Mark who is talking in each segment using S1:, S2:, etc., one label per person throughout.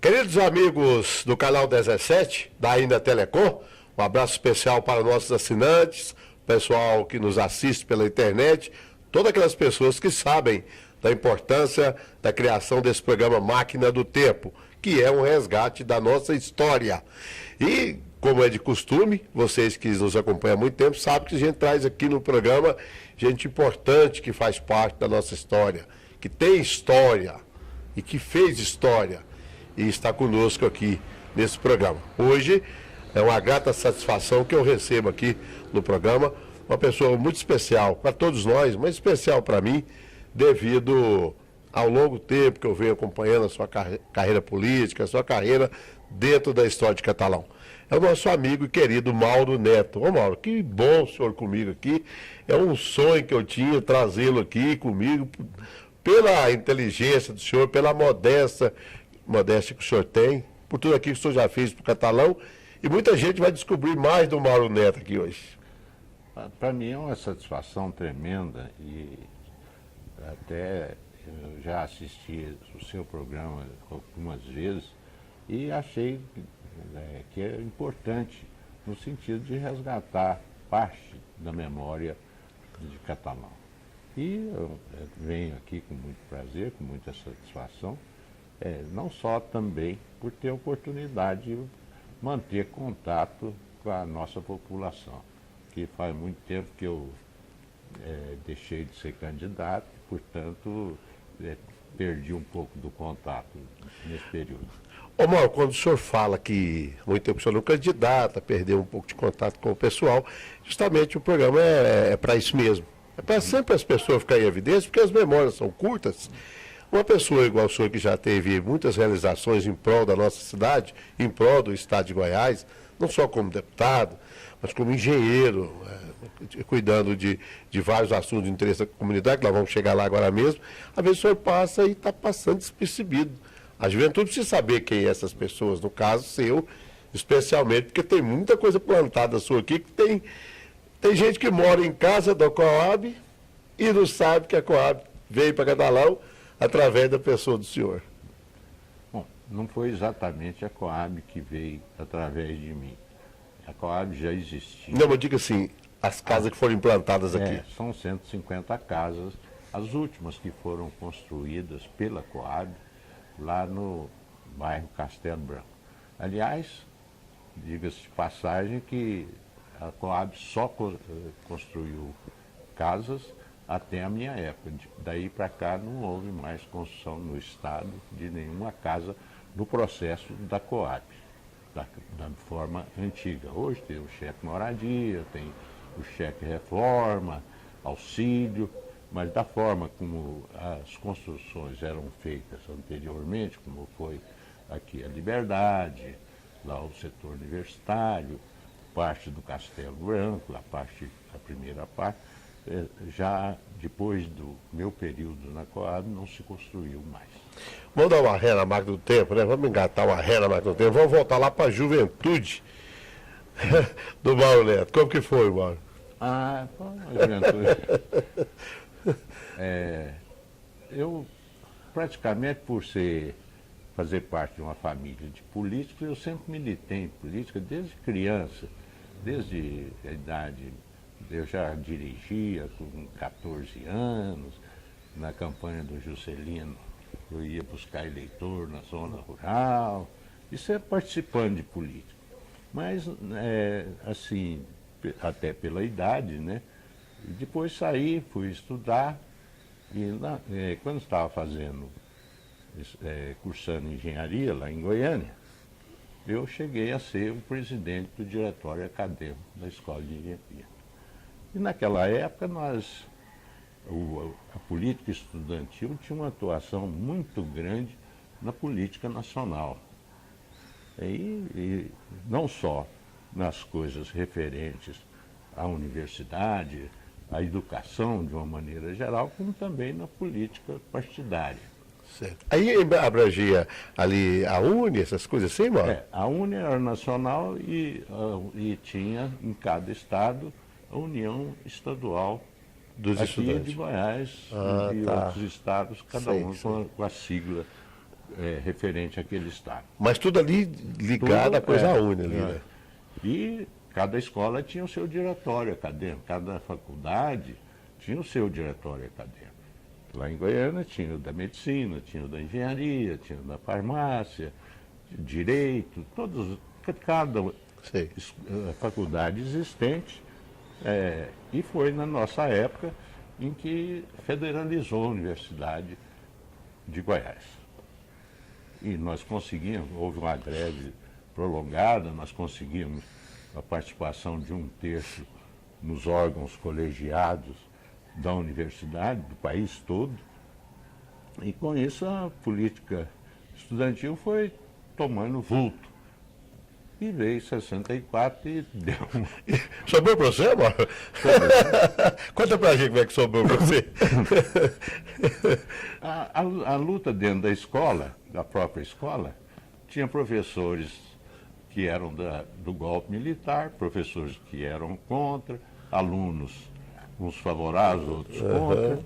S1: Queridos amigos do canal 17, da Ainda Telecom, um abraço especial para nossos assinantes, pessoal que nos assiste pela internet, todas aquelas pessoas que sabem da importância da criação desse programa Máquina do Tempo, que é um resgate da nossa história. E, como é de costume, vocês que nos acompanham há muito tempo sabem que a gente traz aqui no programa gente importante que faz parte da nossa história, que tem história e que fez história e está conosco aqui nesse programa. Hoje é uma grata satisfação que eu recebo aqui no programa uma pessoa muito especial para todos nós, mas especial para mim, devido ao longo tempo que eu venho acompanhando a sua carreira política, a sua carreira dentro da história de Catalão. É o nosso amigo e querido Mauro Neto. Ô Mauro, que bom o senhor comigo aqui. É um sonho que eu tinha trazê-lo aqui comigo, pela inteligência do senhor, pela modéstia que o senhor tem, por tudo aquilo que o senhor já fez para o Catalão. E muita gente vai descobrir mais do Mauro Neto aqui hoje.
S2: Para mim é uma satisfação tremenda e até eu já assisti o seu programa algumas vezes e achei que é importante no sentido de resgatar parte da memória de Catalão. E eu venho aqui com muito prazer, com muita satisfação, não só também por ter a oportunidade de manter contato com a nossa população, que faz muito tempo que eu deixei de ser candidato, portanto, perdi um pouco do contato nesse período.
S1: Ô Mauro, quando o senhor fala que muito tempo o senhor não candidata, perdeu um pouco de contato com o pessoal, justamente o programa é para isso mesmo. É para sempre as pessoas ficarem em evidência, porque as memórias são curtas. Uma pessoa igual o senhor, que já teve muitas realizações em prol da nossa cidade, em prol do estado de Goiás, não só como deputado, mas como engenheiro, cuidando de vários assuntos de interesse da comunidade, que nós vamos chegar lá agora mesmo, às vezes o senhor passa e está passando despercebido. A juventude precisa saber quem é essas pessoas, no caso seu, especialmente, porque tem muita coisa plantada sua aqui, que tem gente que mora em casa da Coab e não sabe que a Coab veio para Catalão através da pessoa do senhor.
S2: Bom, não foi exatamente a Coab que veio através de mim. A Coab já existia.
S1: Não, mas diga assim, as casas que foram implantadas aqui.
S2: São 150 casas, as últimas que foram construídas pela Coab, lá no bairro Castelo Branco. Aliás, diga-se de passagem que a Coab só construiu casas até a minha época. Daí para cá não houve mais construção no estado de nenhuma casa no processo da Coab, da forma antiga. Hoje tem o cheque moradia, tem o cheque reforma, auxílio, mas da forma como as construções eram feitas anteriormente, como foi aqui a Liberdade, lá o setor universitário, parte do Castelo Branco, a primeira parte, já depois do meu período na Coab não se construiu mais.
S1: Vamos dar uma ré na máquina do tempo, né? Vamos engatar uma ré na máquina do tempo, vamos voltar lá para a juventude do Mauro Neto. Como que foi, Mauro?
S2: Foi uma juventude. Eu, praticamente por fazer parte de uma família de políticos, eu sempre militei em política desde criança, desde a idade. Eu já dirigia com 14 anos, na campanha do Juscelino, eu ia buscar eleitor na zona rural, e sempre participando de política. Mas, assim, até pela idade, né? E depois saí, fui estudar, e quando estava cursando engenharia lá em Goiânia, eu cheguei a ser o presidente do diretório acadêmico da Escola de Engenharia. E naquela época a política estudantil tinha uma atuação muito grande na política nacional. E não só nas coisas referentes à universidade, à educação de uma maneira geral, como também na política partidária.
S1: Certo. Aí abrangia ali a UNE, essas coisas assim, mano?
S2: A UNE era nacional e tinha em cada estado a União Estadual
S1: dos
S2: aqui
S1: estudantes
S2: de Goiás e outros estados, cada um com a sigla referente àquele estado.
S1: Mas tudo ali ligado
S2: Tudo,
S1: à coisa única ali, né?
S2: E cada escola tinha o seu diretório acadêmico, cada faculdade tinha o seu diretório acadêmico. Lá em Goiânia tinha o da medicina, tinha o da engenharia, tinha o da farmácia, direito, cada
S1: Sei.
S2: faculdade existente. E foi na nossa época em que federalizou a Universidade de Goiás. E nós conseguimos, houve uma greve prolongada, nós conseguimos a participação de 1/3 nos órgãos colegiados da universidade, do país todo. E com isso a política estudantil foi tomando vulto. E veio 64 e deu uma...
S1: Sobrou para você, amor? Conta pra gente como é que sobrou para você.
S2: A luta dentro da escola, da própria escola, tinha professores que eram do golpe militar, professores que eram contra, alunos, uns favoráveis, outros contra.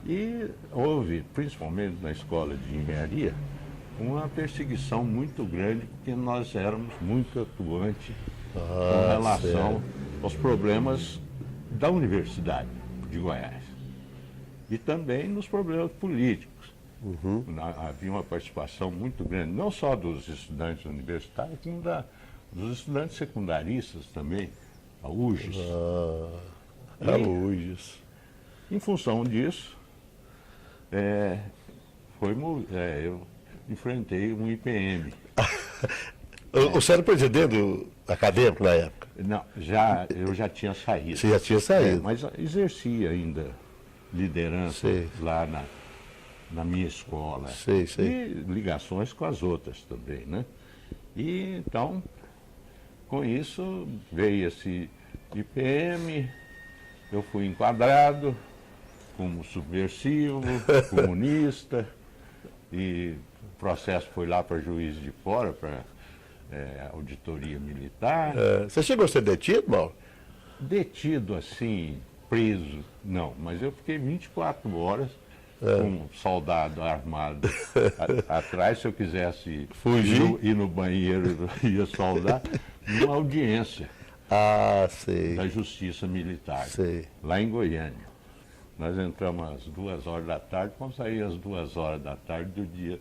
S2: E houve, principalmente na escola de engenharia, uma perseguição muito grande, porque nós éramos muito atuantes com relação aos problemas da Universidade de Goiás. E também nos problemas políticos. Havia uma participação muito grande, não só dos estudantes universitários, como dos estudantes secundaristas também, a UGES.
S1: A UGES.
S2: Em função disso, eu enfrentei um IPM.
S1: Você era presidente acadêmico na época?
S2: Não, eu já tinha saído.
S1: Você já tinha saído.
S2: Mas exercia ainda liderança
S1: Sei.
S2: lá na minha escola.
S1: Sei.
S2: E ligações com as outras também, né? E então, com isso, veio esse IPM, eu fui enquadrado como subversivo, comunista, e o processo foi lá para Juiz de Fora, para auditoria militar.
S1: Você chegou a ser detido, Mauro?
S2: Detido assim, preso, não, mas eu fiquei 24 horas com um soldado armado atrás, se eu quisesse
S1: fugir,
S2: ir no banheiro, ia soldar, numa audiência da Justiça Militar, lá em Goiânia. Nós entramos às 2h da tarde, vamos sair às 2h da tarde do dia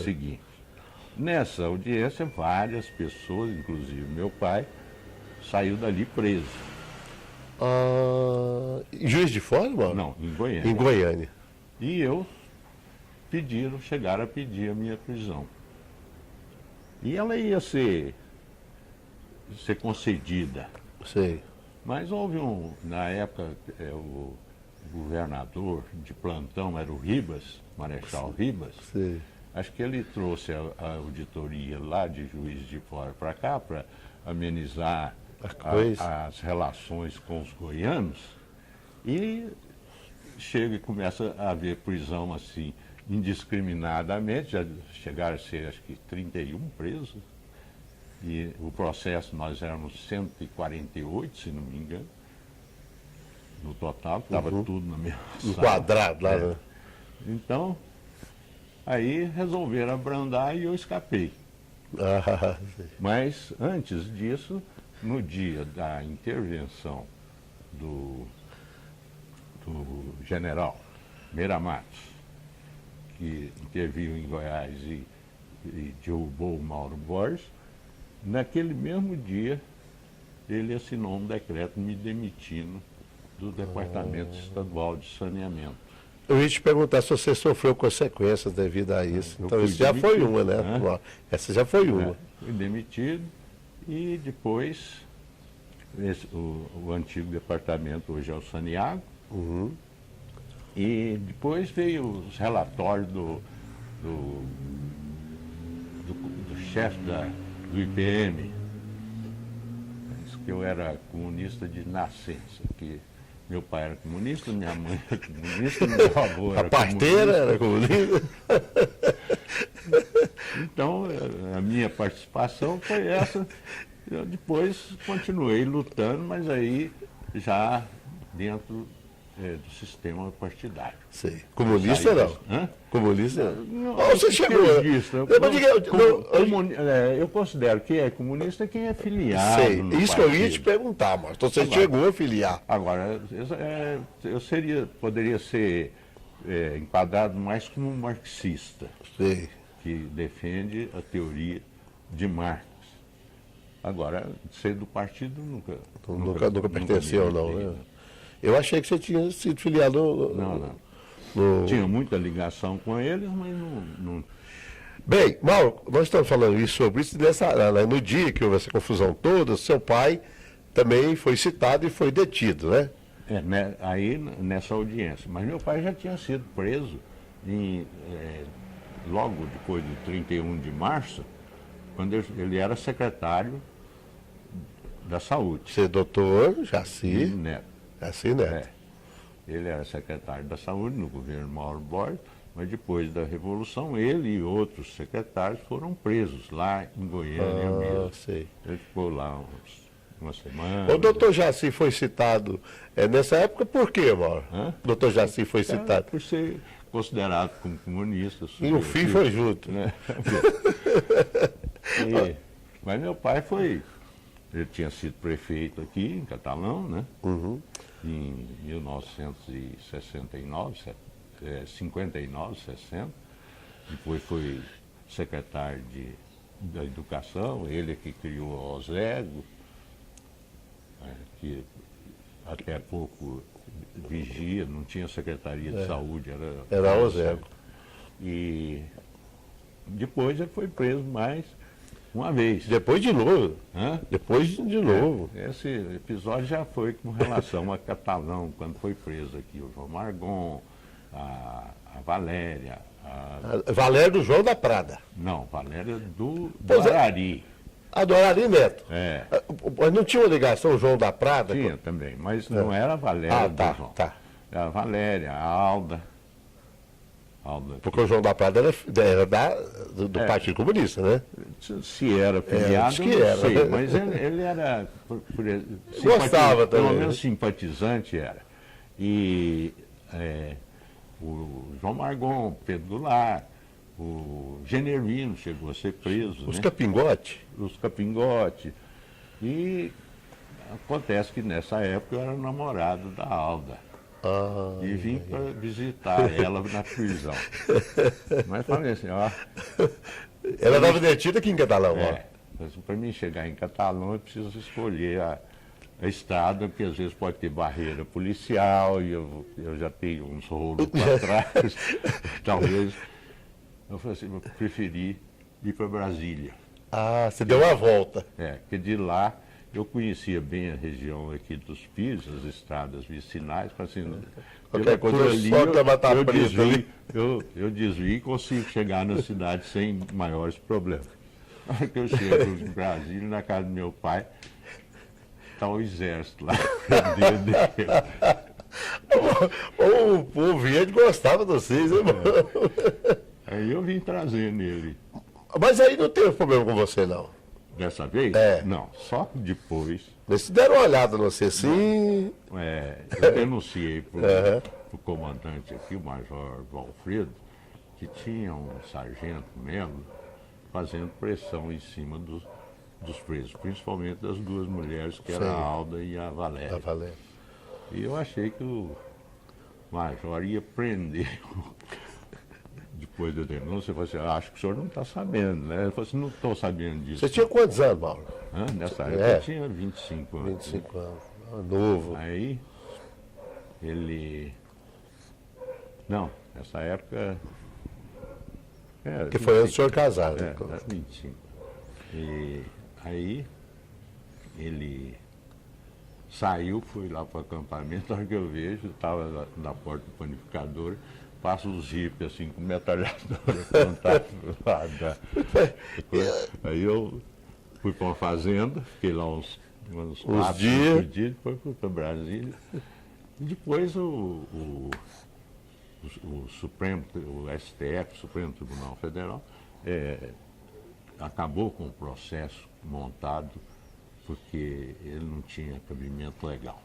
S2: seguinte. Nessa audiência, várias pessoas, inclusive meu pai, saiu dali preso.
S1: Em Juiz de Fora, mano?
S2: Não, em Goiânia.
S1: Em Goiânia.
S2: E chegaram a pedir a minha prisão. E ela ia ser concedida.
S1: Sei.
S2: Mas houve na época, o governador de plantão era o Ribas, Marechal Ribas.
S1: Sei.
S2: Acho que ele trouxe a auditoria lá de Juiz de Fora para cá, para amenizar as relações com os goianos, e chega e começa a haver prisão assim, indiscriminadamente, já chegaram a ser acho que 31 presos, e o processo nós éramos 148, se não me engano, no total, estava tudo na mesma sala.
S1: Enquadrado lá, né?
S2: Então, aí resolveram abrandar e eu escapei. Mas antes disso, no dia da intervenção do general Meira Matos, que interviu em Goiás e derrubou o Mauro Borges, naquele mesmo dia ele assinou um decreto me demitindo do Departamento Estadual de Saneamento.
S1: Eu ia te perguntar se você sofreu consequências devido a isso. Então, isso já foi uma, né? Essa já foi uma.
S2: Fui demitido e depois o antigo departamento hoje é o Saniago. E depois veio os relatórios do chefe do IPM. Disse que eu era comunista de nascença, que meu pai era comunista, minha mãe era comunista, meu avô era
S1: a parteira era comunista.
S2: Então, a minha participação foi essa. Eu depois continuei lutando, mas aí já dentro do sistema partidário.
S1: Sei. Comunista não?
S2: Hã?
S1: Comunista não?
S2: Não,
S1: Você chegou.
S2: esquerdista.
S1: Eu
S2: Eu considero que é comunista quem é filiado.
S1: sei.
S2: no
S1: Isso que eu ia
S2: partido.
S1: te perguntar, mas você
S2: Agora-
S1: chegou a filiar.
S2: Agora, poderia ser enquadrado mais como um marxista,
S1: Sei.
S2: que defende a teoria de Marx. Agora, ser do partido
S1: Nunca pertenceu, não,
S2: militei,
S1: né? Eu achei que você tinha sido filiado
S2: Não.
S1: no-
S2: Tinha muita ligação com eles, mas não.
S1: Bem, Mauro, nós estamos falando sobre isso no dia que houve essa confusão toda, seu pai também foi citado e foi detido, né?
S2: Aí nessa audiência. Mas meu pai já tinha sido preso logo depois do 31 de março, quando ele era secretário da Saúde.
S1: Ser doutor Jaci
S2: Neto.
S1: Neto.
S2: Ele era secretário da Saúde no governo Mauro Borges, mas depois da Revolução ele e outros secretários foram presos lá em Goiânia mesmo.
S1: Sei.
S2: Ele ficou lá uma semana.
S1: O doutor Jaci foi citado nessa época por quê, Mauro?
S2: Hã?
S1: O doutor Jaci foi citado.
S2: Por ser considerado como comunista.
S1: E o fim foi junto.
S2: Né? Mas meu pai ele tinha sido prefeito aqui em Catalão, né?
S1: Uhum.
S2: Em 1969, 59, 60. Depois foi secretário da Educação, ele é que criou o OSEGO, que até pouco vigia, não tinha Secretaria de Saúde,
S1: Era o OSEGO.
S2: E depois ele foi preso mais uma vez.
S1: Depois de novo.
S2: Hã?
S1: Depois de novo.
S2: Esse episódio já foi com relação a Catalão, quando foi preso aqui o João Margon, a Valéria.
S1: Valério do João da Prada.
S2: Não, Valéria do
S1: Pois é.
S2: Arari.
S1: A do Arari Neto.
S2: É,
S1: Mas não tinha uma ligação o João da Prada?
S2: tinha também, mas não era a Valéria
S1: Ah,
S2: do
S1: tá,
S2: João.
S1: tá.
S2: Era a Valéria, a Alda.
S1: Porque o João da Prada era do Partido Comunista, né?
S2: Se era filiado,
S1: diz
S2: eu
S1: que
S2: não
S1: era.
S2: sei, mas ele era
S1: Gostava
S2: pelo
S1: também,
S2: menos
S1: né?
S2: simpatizante era. E o João Margon, Pedro Goulart, o Genervino chegou a ser preso,
S1: Os
S2: né?
S1: Capingote.
S2: Os Capingote. E acontece que nessa época eu era namorado da Alda.
S1: Ah,
S2: E vim para visitar ela na prisão. Mas falei assim, ó.
S1: ela estava detida aqui em Catalão, ó.
S2: Para mim chegar em Catalão, eu preciso escolher a estrada, porque às vezes pode ter barreira policial, e eu já tenho uns rolos para trás. Talvez. Eu falei assim, eu preferi ir para Brasília.
S1: Ah, você deu uma volta.
S2: Porque de lá eu conhecia bem a região aqui dos Pires, as estradas vicinais, para assim,
S1: Qualquer coisa,
S2: por ali,
S1: só levantar
S2: eu
S1: preto
S2: desvio,
S1: ali.
S2: eu desvio e consigo chegar na cidade sem maiores problemas. Na hora que eu chego em Brasília, na casa do meu pai, está o exército lá.
S1: O povo Verde gostava de vocês, hein, mano?
S2: Aí eu vim trazendo ele.
S1: Mas aí não teve problema com você, não.
S2: Dessa vez?
S1: É.
S2: Não, só depois.
S1: Eles deram uma olhada no você, sim.
S2: Eu denunciei para
S1: Uhum.
S2: o comandante aqui, o Major Valfredo, que tinha um sargento Melo fazendo pressão em cima dos presos, principalmente das duas mulheres, que era
S1: Sei.
S2: a Alda e a Valéria.
S1: Tá valendo.
S2: E eu achei que o Major ia prender. Depois da denúncia, eu falei assim, acho que o senhor não está sabendo, né? Ele falou assim, não estou sabendo disso.
S1: Você tinha quantos anos, Mauro?
S2: Nessa época eu tinha 25 anos.
S1: 25 anos. Novo.
S2: Aí, ele... Não, nessa época...
S1: Que foi antes do senhor casar, né?
S2: Era 25. E aí, ele saiu, foi lá para o acampamento, a hora que eu vejo, estava na porta do panificador, passa os jipes assim, com metralhadora apontada pro lado da... Aí eu fui para uma fazenda, fiquei lá uns 4, 5 dias, depois fui para Brasília. E depois o Supremo, o STF, Supremo Tribunal Federal, acabou com o processo montado porque ele não tinha cabimento legal.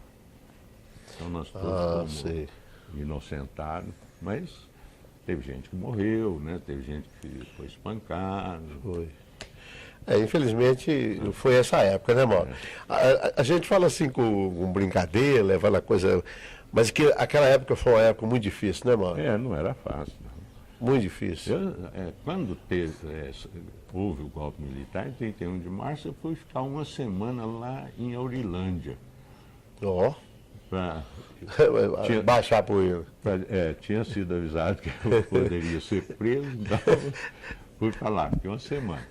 S2: Então nós todos fomos
S1: sei.
S2: inocentados, mas teve gente que morreu, né? Teve gente que foi espancado.
S1: Foi. Infelizmente, foi essa época, né, Mauro? A gente fala assim com brincadeira, levando a coisa. Mas que aquela época foi uma época muito difícil, né, Mauro?
S2: Não era fácil. Não.
S1: Muito difícil.
S2: Quando houve o golpe militar, em 31 de março, eu fui ficar uma semana lá em Aurilândia.
S1: Ó.
S2: Pra,
S1: Baixar a poeira.
S2: tinha sido avisado que eu poderia ser preso, então fui para lá, fiquei uma semana.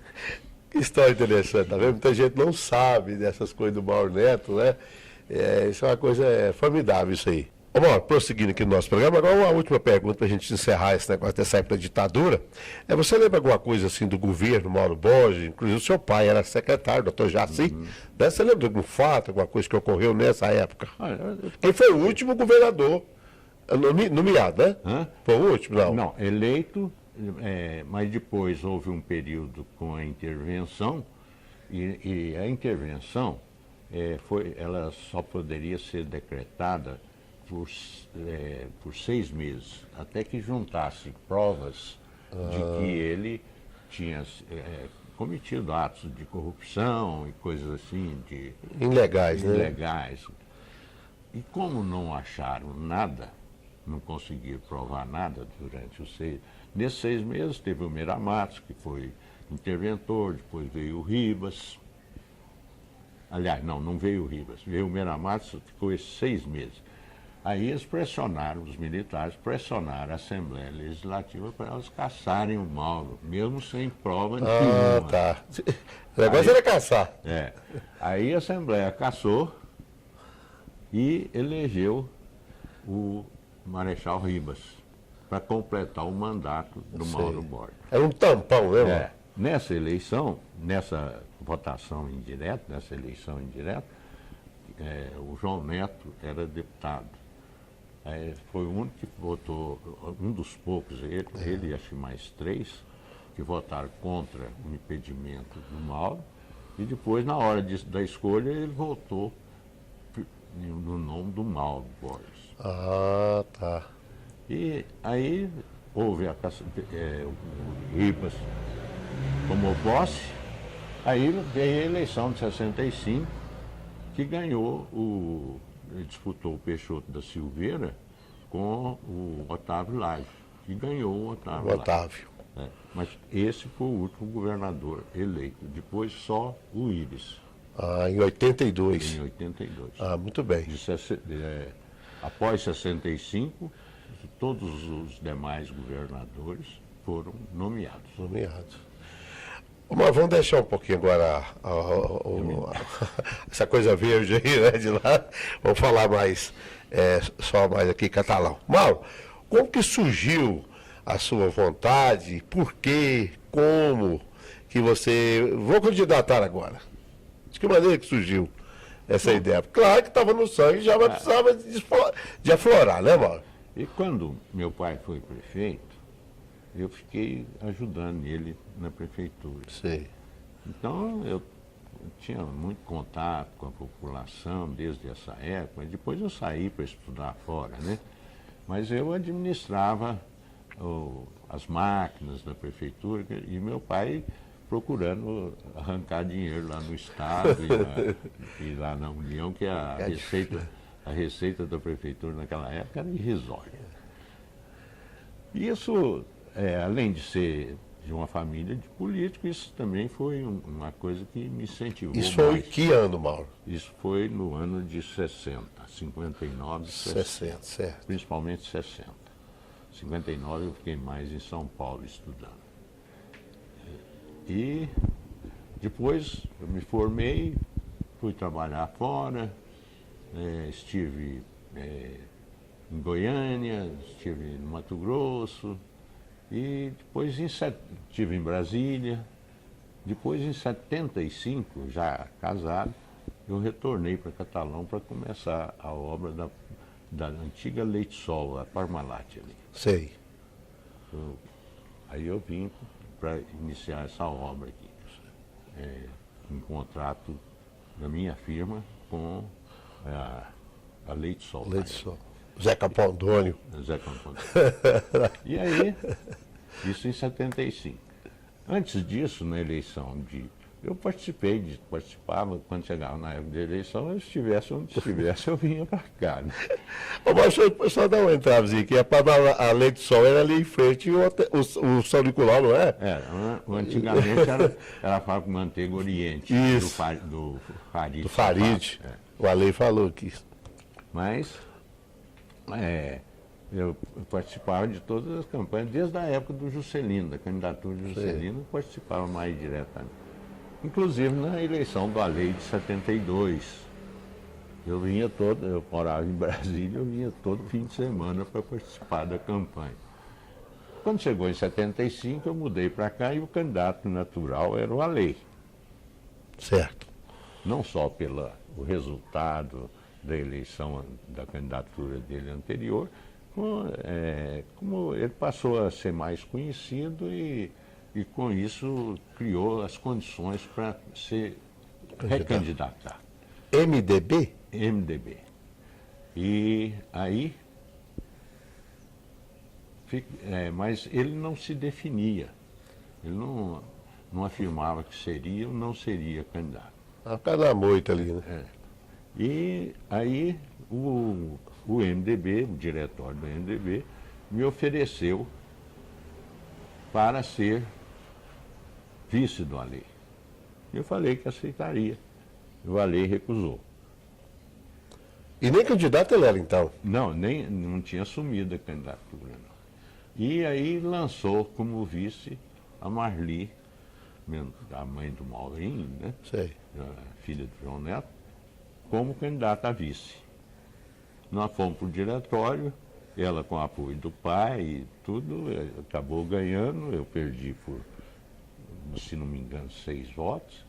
S1: Que história interessante, tá vendo? Muita gente não sabe dessas coisas do Mauro Neto, né? Isso é uma coisa formidável, isso aí. Ô Mauro, prosseguindo aqui no nosso programa, agora uma última pergunta para a gente encerrar esse negócio dessa época da ditadura. Você lembra alguma coisa assim do governo Mauro Borges? Inclusive o seu pai era secretário, doutor Jaci. Né? Você lembra de algum fato, alguma coisa que ocorreu nessa época? Quem foi o último governador nomeado, né?
S2: Hã?
S1: Foi o último, não?
S2: Não, eleito, mas depois houve um período com a intervenção, e a intervenção ela só poderia ser decretada por 6 meses, até que juntasse provas de que ele tinha cometido atos de corrupção e coisas assim,
S1: Ilegais, né?
S2: ilegais. E como não acharam nada, não conseguiram provar nada durante nesses 6 meses teve o Meira Matos, que foi interventor, depois veio o Ribas. Aliás, não veio o Ribas, veio o Meira Matos, ficou esses 6 meses. Aí eles pressionaram, os militares pressionaram a Assembleia Legislativa para elas caçarem o Mauro, mesmo sem prova nenhuma.
S1: Tá. O negócio era caçar.
S2: Aí a Assembleia caçou e elegeu o Marechal Ribas para completar o mandato do Mauro Borges.
S1: Era um tampão, né, Mauro?
S2: Nessa eleição, nessa votação indireta, nessa eleição indireta, o João Neto era deputado. Foi o único que votou, um dos poucos, ele e acho que mais 3, que votaram contra o impedimento do Mauro, e depois, na hora da escolha, ele votou no nome do Mauro Borges.
S1: Ah, tá.
S2: E aí houve o Ribas tomou posse, aí veio a eleição de 65, que ganhou ele disputou o Peixoto da Silveira com o Otávio Lage, que ganhou o Otávio Lage.
S1: Otávio.
S2: Mas esse foi o último governador eleito, depois só o Íris.
S1: Em 82.
S2: Em 82.
S1: Muito bem.
S2: Após 65, todos os demais governadores foram nomeados.
S1: Mas vamos deixar um pouquinho agora essa coisa verde aí, né, de lá. Vamos falar mais, só mais aqui catalão. Mauro, como que surgiu a sua vontade? Por quê? Como que você... Vou candidatar agora. De que maneira que surgiu essa ideia? Claro que estava no sangue, já precisava de aflorar, né, Mauro?
S2: E quando meu pai foi prefeito, eu fiquei ajudando ele na prefeitura.
S1: Sei.
S2: Então, eu tinha muito contato com a população desde essa época. Depois eu saí para estudar fora, né? Mas eu administrava as máquinas da prefeitura e meu pai procurando arrancar dinheiro lá no Estado e lá na União, que a receita da prefeitura naquela época era irrisória. Isso, além de ser de uma família de políticos, isso também foi uma coisa que me incentivou mais.
S1: Isso foi em que ano, Mauro?
S2: Isso foi no ano de 60, 59 e
S1: 60, certo.
S2: Principalmente 60. 59 eu fiquei mais em São Paulo estudando. E depois eu me formei, fui trabalhar fora, estive em Goiânia, estive no Mato Grosso, e depois estive em Brasília. Depois, em 75, já casado, eu retornei para Catalão para começar a obra da antiga Leite Sol, a Parmalat ali.
S1: Sei.
S2: Aí eu vim para iniciar essa obra aqui, em contrato da minha firma com a Leite Sol.
S1: Leite Sol. Zeca Pontônio.
S2: Zé Campos. E aí, isso em 75. Antes disso, na eleição eu participava, quando chegava na época de eleição, eu estivesse onde estivesse, eu vinha para cá. Né?
S1: Ô, mas só dar uma entravezinha aqui, é para dar a Leite Sol, era ali em frente o São Nicolau, não é?
S2: Antigamente era a Fábrica Manteiga Oriente,
S1: Isso.
S2: do Farid.
S1: Do Farid. O Ale falou aqui.
S2: Mas eu participava de todas as campanhas, desde a época do Juscelino, da candidatura do Juscelino, eu participava mais diretamente. Inclusive na eleição do Ale de 72. Eu morava em Brasília, eu vinha todo fim de semana para participar da campanha. Quando chegou em 75, eu mudei para cá e o candidato natural era o Ale.
S1: Certo.
S2: Não só pelo resultado da eleição da candidatura dele anterior, como ele passou a ser mais conhecido e com isso criou as condições para se recandidatar.
S1: MDB?
S2: MDB. E aí, mas ele não se definia, ele não afirmava que seria ou não seria candidato.
S1: A cada moita ali, né?
S2: E aí o MDB, o diretório do MDB, me ofereceu para ser vice do Ale. Eu falei que aceitaria. O Ale recusou.
S1: E nem candidato ele era, então?
S2: Não tinha assumido a candidatura. Não. E aí lançou como vice a Marli, a mãe do Maurinho, né?
S1: Sei.
S2: A filha do João Neto, como candidata a vice. Nós fomos para o diretório, ela com o apoio do pai e tudo, acabou ganhando, eu perdi por, se não me engano, 6 votos,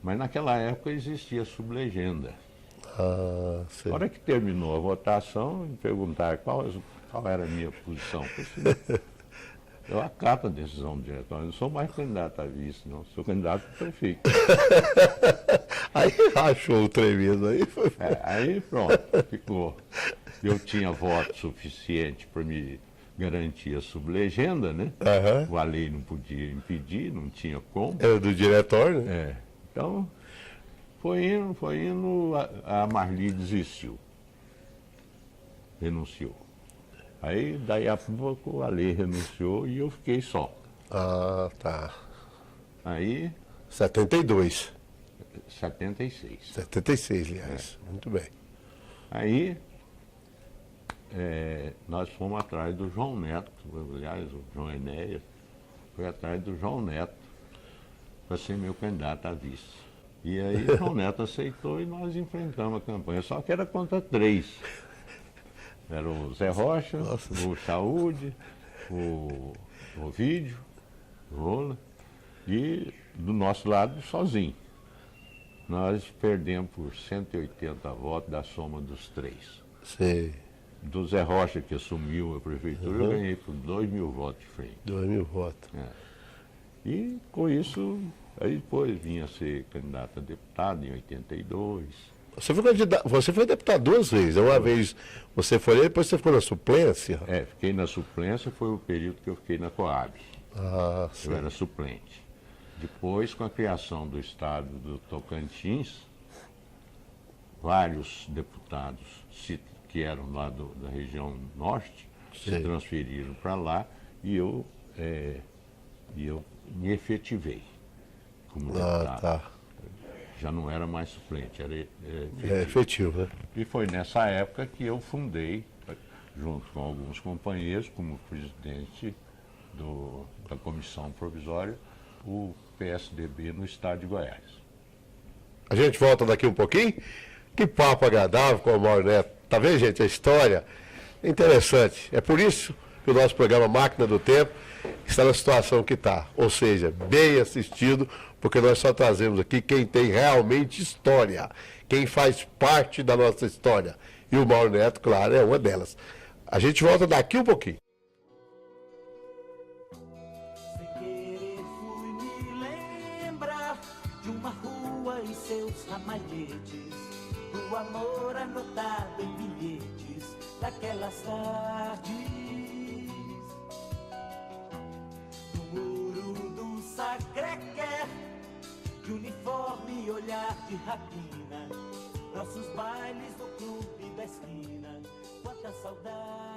S2: mas naquela época existia sublegenda.
S1: Sei.
S2: Na hora que terminou a votação, me perguntaram qual era a minha posição. Eu acato a decisão do diretório, não sou mais candidato a vice, não, sou candidato a prefeito.
S1: Aí rachou o tremendo aí.
S2: Aí pronto, ficou. Eu tinha voto suficiente para me garantir a sublegenda, né?
S1: Uhum.
S2: A lei não podia impedir, não tinha como.
S1: Era do diretório, né?
S2: Então, foi indo, a Marli desistiu. Renunciou. Aí, daí a pouco, o Ale renunciou e eu fiquei só.
S1: Tá.
S2: Aí,
S1: 72.
S2: 76.
S1: 76, aliás. Muito bem.
S2: Aí, nós fomos atrás do João Neto, aliás, o João Enéas foi atrás do João Neto para ser meu candidato a vice. E aí o João Neto aceitou e nós enfrentamos a campanha, só que era contra 3. Era o Zé Rocha, o Saúde, o Ovídio, o Rola, e do nosso lado sozinho. Nós perdemos por 180 votos da soma dos 3.
S1: Sei.
S2: Do Zé Rocha, que assumiu a prefeitura, eu ganhei por 2.000 votos de frente.
S1: 2.000 votos.
S2: E com isso, aí depois vinha ser candidato a deputado em 82.
S1: Você foi deputado 2 vezes. Uma vez você foi, depois você ficou na suplência.
S2: Fiquei na suplência, foi o período que eu fiquei na Coab. Eu era suplente. Depois, com a criação do estado do Tocantins, vários deputados que eram lá da região norte se transferiram para lá e eu me efetivei como deputado.
S1: Tá.
S2: Já não era mais suplente, era efetivo.
S1: Efetivo, né?
S2: E foi nessa época que eu fundei, junto com alguns companheiros, como presidente da comissão provisória, o PSDB no estado de Goiás.
S1: A gente volta daqui um pouquinho. Que papo agradável com o Mauro Neto. Tá vendo, gente? A história é interessante. É por isso que o nosso programa Máquina do Tempo está na situação que está. Ou seja, bem assistido, porque nós só trazemos aqui quem tem realmente história, quem faz parte da nossa história. E o Mauro Neto, claro, é uma delas. A gente volta daqui um pouquinho.
S3: Sem querer fui me lembrar de uma rua e seus ramalhetes, seu amor anotado em bilhetes daquelas tardes. No muro do Sacré-Cœur, de uniforme e olhar de rapina, nossos bailes no clube da esquina, quanta saudade.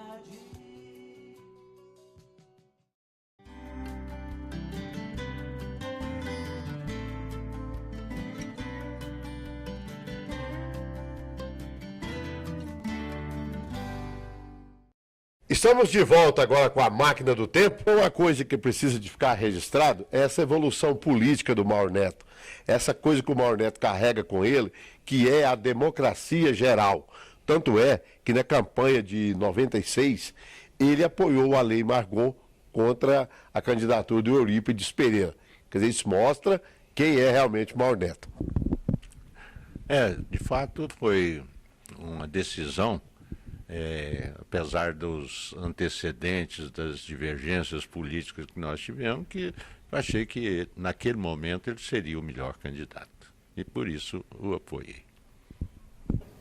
S1: Estamos de volta agora com a máquina do tempo. Uma coisa que precisa de ficar registrado é essa evolução política do Mauro Neto. Essa coisa que o Mauro Neto carrega com ele, que é a democracia geral. Tanto é que na campanha de 96, ele apoiou a Lei Margot contra a candidatura do Eurípides Pereira. Quer dizer, isso mostra quem é realmente o Mauro Neto.
S2: De fato, foi uma decisão, apesar dos antecedentes, das divergências políticas que nós tivemos, que eu achei que naquele momento ele seria o melhor candidato. E por isso o apoiei.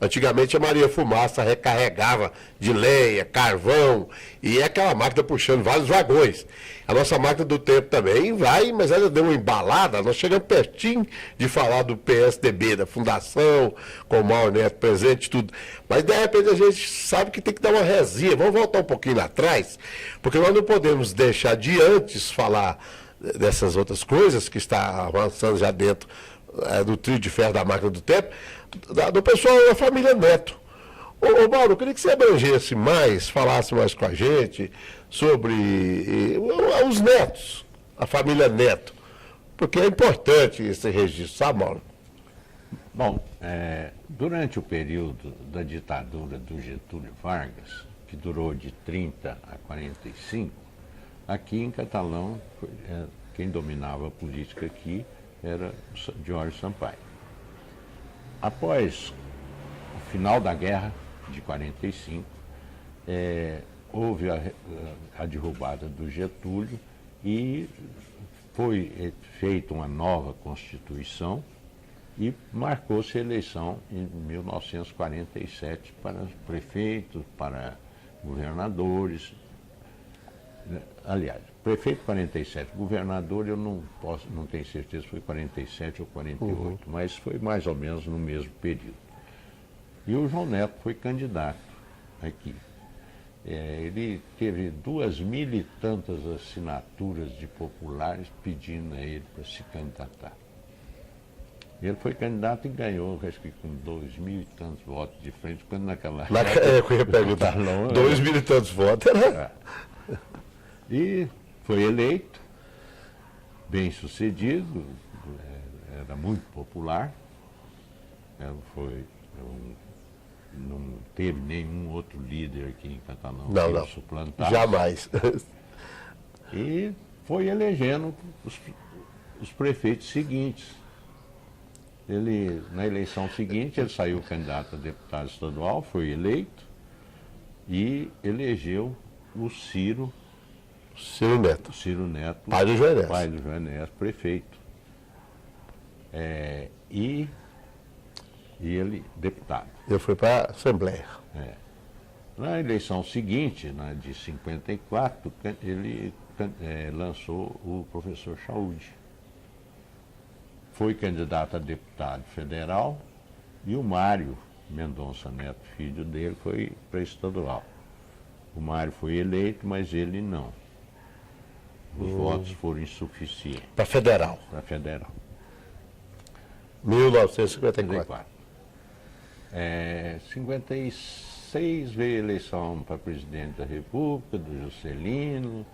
S1: Antigamente a Maria Fumaça recarregava de lenha, carvão, e é aquela máquina puxando vários vagões. A nossa máquina do tempo também vai, mas ela deu uma embalada, nós chegamos pertinho de falar do PSDB, da fundação, com o Mauro Neto presente, tudo. Mas de repente a gente sabe que tem que dar uma resinha, vamos voltar um pouquinho lá atrás, porque nós não podemos deixar de antes falar dessas outras coisas que está avançando já dentro do trio de ferro da máquina do tempo, do pessoal da família Neto. Ô Mauro, eu queria que você abrangesse mais, falasse mais com a gente sobre os netos, a família Neto, porque é importante esse registro, sabe, Mauro?
S2: Bom, durante o período da ditadura do Getúlio Vargas, que durou de 30 a 45, aqui em Catalão, quem dominava a política aqui era Jorge Sampaio. Após o final da guerra de 45, houve a derrubada do Getúlio e foi feita uma nova Constituição e marcou-se a eleição em 1947 para prefeitos, para governadores. Aliás, prefeito 47, governador eu não tenho certeza se foi 47 ou 48, mas foi mais ou menos no mesmo período. E o João Neto foi candidato aqui. Ele teve 2.000 e tantas assinaturas de populares pedindo a ele para se candidatar. Ele foi candidato e ganhou, acho que com 2.000 e tantos votos de frente, quando naquela época...
S1: Eu ia perguntar, 2.000 e tantos votos, né?
S2: E foi eleito, bem sucedido, era muito popular, não teve nenhum outro líder aqui em Catalão que o suplantasse.
S1: Jamais.
S2: E foi elegendo os prefeitos seguintes. Na eleição seguinte, ele saiu candidato a deputado estadual, foi eleito e elegeu o Ciro Neto.
S1: Pai do João Neto.
S2: Pai do João Neto, prefeito. E ele, deputado.
S1: Ele foi para a Assembleia.
S2: Na eleição seguinte, de 54, ele lançou o professor Chaúde. Foi candidato a deputado federal e o Mário Mendonça Neto, filho dele, foi para estadual. O Mário foi eleito, mas ele não. Os votos foram insuficientes.
S1: Para federal.
S2: Para federal.
S1: 1954.
S2: 56 veio a eleição para presidente da República, do Juscelino.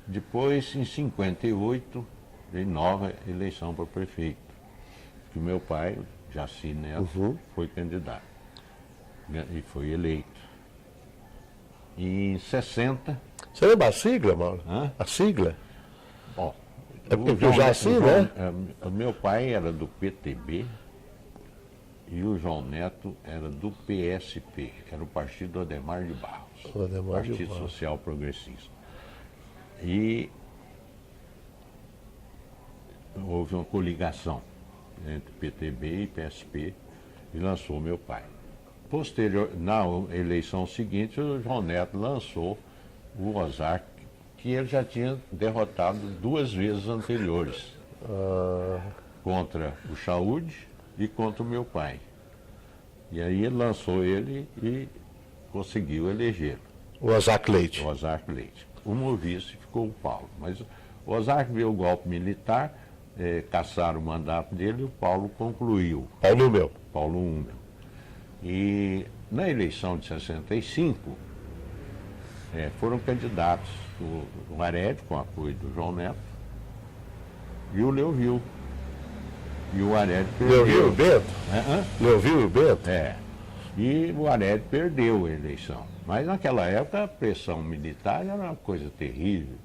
S2: Depois, em 58, veio nova eleição para prefeito. Que o meu pai, Jaci Neto, foi candidato. E foi eleito. E em 60...
S1: Você lembra a sigla, Mauro? A sigla?
S2: Bom,
S1: é porque o Jaci, né?
S2: O meu pai era do PTB e o João Neto era do PSP, que era o Partido Adhemar de Barros. Partido Social Progressista. E houve uma coligação entre PTB e PSP e lançou meu pai. Na eleição seguinte, o João Neto lançou o Ozark, que ele já tinha derrotado 2 vezes anteriores, contra o Chaúde e contra o meu pai. E aí ele lançou ele e conseguiu eleger
S1: O Ozark Leite.
S2: o Ozark Leite. Como vice ficou o Paulo. Mas o Ozark veio o golpe militar, caçaram o mandato dele e o Paulo concluiu.
S1: Paulo meu.
S2: Paulo Umbel. E na eleição de 65, foram candidatos o Arédio, com apoio do João Neto, e o Leovil. E o Arédio perdeu.
S1: Leovil e Bento? Leovil e Bento?
S2: E o Arédio perdeu a eleição. Mas naquela época a pressão militar era uma coisa terrível.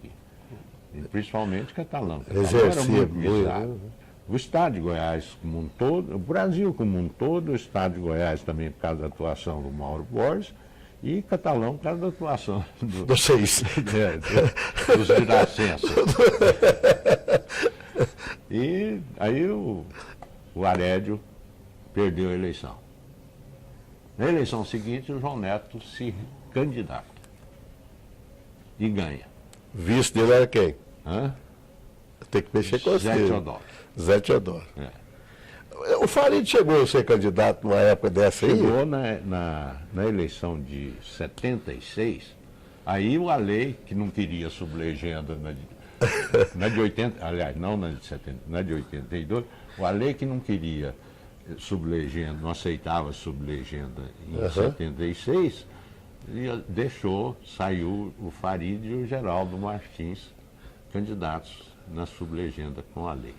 S2: E principalmente Catalão. Catalão era muito visado. O Estado de Goiás como um todo, o Brasil como um todo, o Estado de Goiás também por causa da atuação do Mauro Borges, e Catalão por causa da atuação
S1: Vocês.
S2: dos Iracensos. E aí o Arédio perdeu a eleição. Na eleição seguinte, o João Neto se candidata e ganha.
S1: Vice dele era quem? Tem que mexer com
S2: Zé
S1: você.
S2: Teodoro.
S1: Zé Teodoro. O Farid chegou a ser candidato numa época dessa aí?
S2: Chegou na eleição de 76, aí o Alei, que não queria sublegenda na de 80, aliás, não na de 70, na de 82, o Alei que não queria sublegenda, não aceitava sublegenda em 76, e deixou, saiu o Farid e o Geraldo Martins candidatos na sublegenda com a lei.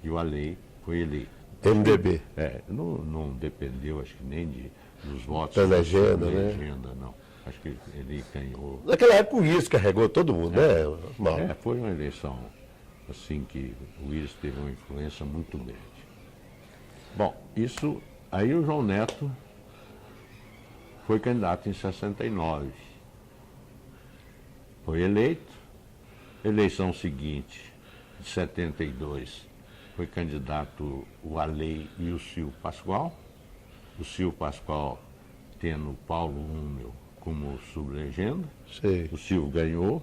S2: E o Alei foi eleito.
S1: MDB.
S2: Não dependeu, acho que nem dos votos
S1: da legenda,
S2: legenda, não. Acho que ele ganhou.
S1: Naquela época o Willis carregou todo mundo, né, Mauro?
S2: Foi uma eleição assim que o Willis teve uma influência muito grande. Bom, isso. Aí o João Neto foi candidato em 69. Foi eleito. Eleição seguinte, de 72, foi candidato o Alei e o Silvio Pascoal. O Silvio Pascoal tendo o Paulo Umbel como sublegenda.
S1: Sei.
S2: O Silvio ganhou.